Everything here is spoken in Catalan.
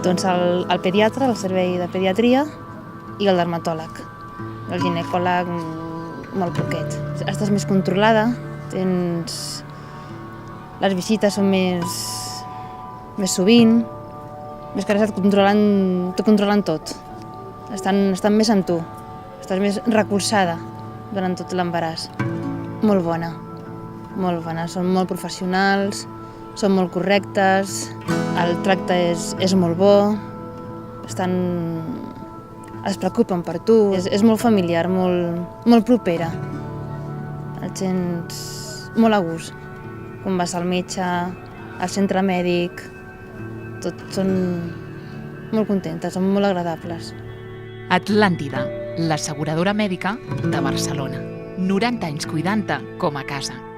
Doncs el pediatre, el servei de pediatria, i el dermatòleg. El ginecòleg, molt poquet. Estàs més controlada, les visites són més sovint, més que res t'ho controlen tot. Estan més en tu, estàs més recolzada durant tot l'embaràs. Molt bona, són molt professionals, són molt correctes, el tracte és molt bo, es preocupen per tu, és molt familiar, molt propera. Et sents molt a gust. Quan vas al metge, al centre mèdic, tots són molt contentes, són molt agradables. Atlàntida, l'asseguradora mèdica de Barcelona. 90 anys cuidant-te com a casa.